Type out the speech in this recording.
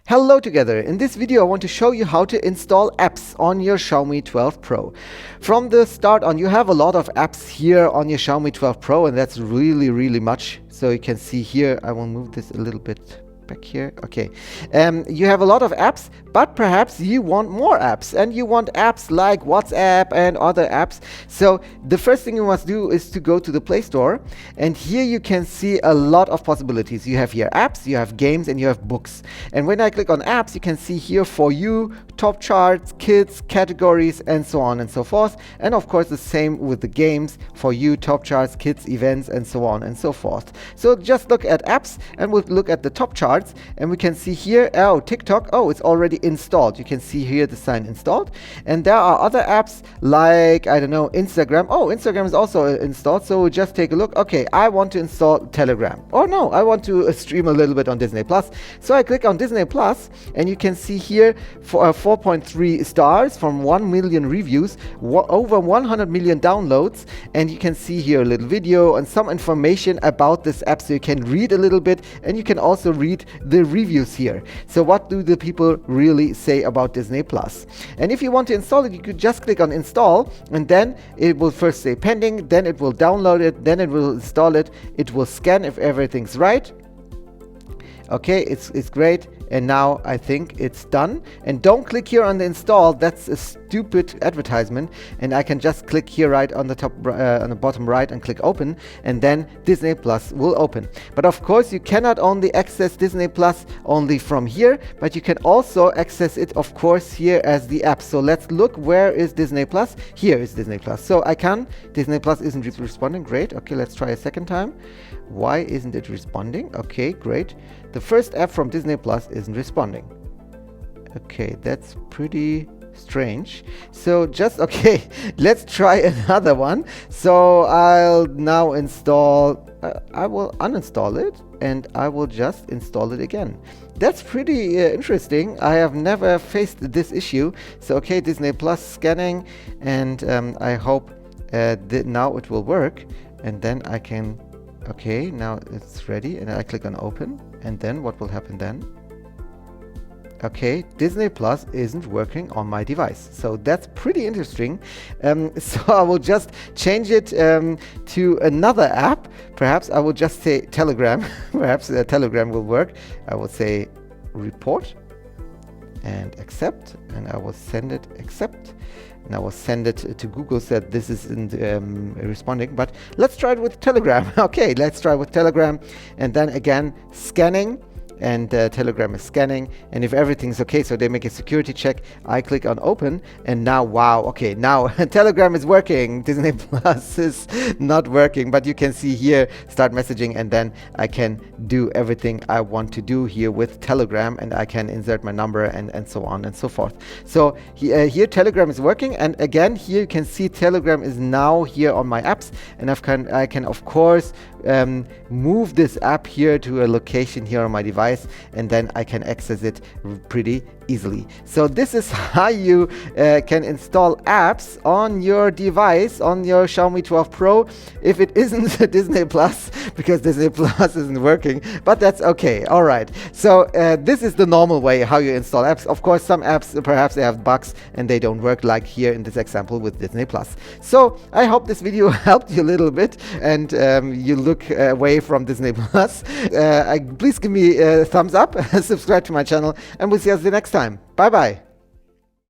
Hello together. In this video I want to show you how to install apps on your Xiaomi 12 Pro. From the start on, you have a lot of apps here on your Xiaomi 12 Pro, and that's really much. So you can see here, I will move this a little bit back here. Okay, you have a lot of apps, but perhaps you want more apps, and you want apps like WhatsApp and other apps. So the first thing you must do is to go to the Play Store, and here you can see a lot of possibilities. You have here apps, you have games, and you have books. And when I click on apps, you can see here For You, top charts, kids, categories, and so on and so forth. And of course the same with the games, For You, top charts, kids, events, and so on and so forth. So just look at apps, and we'll look at the top charts. And we can see here, oh, TikTok, oh, it's already installed. You can see here the sign installed. And there are other apps like, I don't know, Instagram. Oh, Instagram is also installed. So we'll just take a look. Okay, I want to install Telegram. Or no, I want to stream a little bit on Disney Plus. So I click on Disney Plus, and you can see here for 4.3 stars from 1 million reviews, over 100 million downloads. And you can see here a little video and some information about this app, so you can read a little bit, and you can also read the reviews here. So what do the people really say about Disney Plus? And if you want to install it, you could just click on install, and then it will first say pending, then it will download it, then it will install it, it will scan if everything's right. Okay, it's great, and now I think it's done. And don't click here on the install, that's a stupid advertisement. And I can just click here right on the top, on the bottom right, and click open, and then Disney Plus will open. But of course you cannot only access Disney Plus only from here, but you can also access it, of course, here as the app. So let's look, where is Disney Plus? Here is Disney Plus. So I can, Disney Plus isn't responding, great. Okay, let's try a second time. Why isn't it responding? Okay, great. The first app from Disney Plus isn't responding. Okay, that's pretty strange. So just, okay, let's try another one. So I'll now install, I will uninstall it, and I will just install it again. That's pretty interesting. I have never faced this issue. So okay, Disney Plus scanning, and I hope that now it will work, and then I can, okay, now it's ready, and I click on open, and then what will happen then? Okay, Disney Plus isn't working on my device. So that's pretty interesting. So I will just change it to another app. Perhaps I will just say Telegram. Perhaps Telegram will work. I will say report and accept, and I will send it accept. And I will send it to Google, so that this isn't responding. But let's try it with Telegram. Okay, let's try with Telegram, and then again scanning. And Telegram is scanning, and if everything's okay, so they make a security check, I click on open, and now, wow, okay, now Telegram is working. Disney Plus is not working, but you can see here start messaging, and then I can do everything I want to do here with Telegram, and I can insert my number and so on and so forth. So here Telegram is working, and again here you can see Telegram is now here on my apps, and I can of course move this app here to a location here on my device, and then I can access it pretty easily. So this is how you can install apps on your device, on your Xiaomi 12 Pro, if it isn't Disney Plus, because Disney Plus isn't working, but that's okay. All right, so this is the normal way how you install apps. Of course, some apps, perhaps they have bugs and they don't work, like here in this example with Disney Plus. So I hope this video helped you a little bit, and you look away from Disney Plus. Please give me a thumbs up, subscribe to my channel, and we'll see us the next time. Bye bye.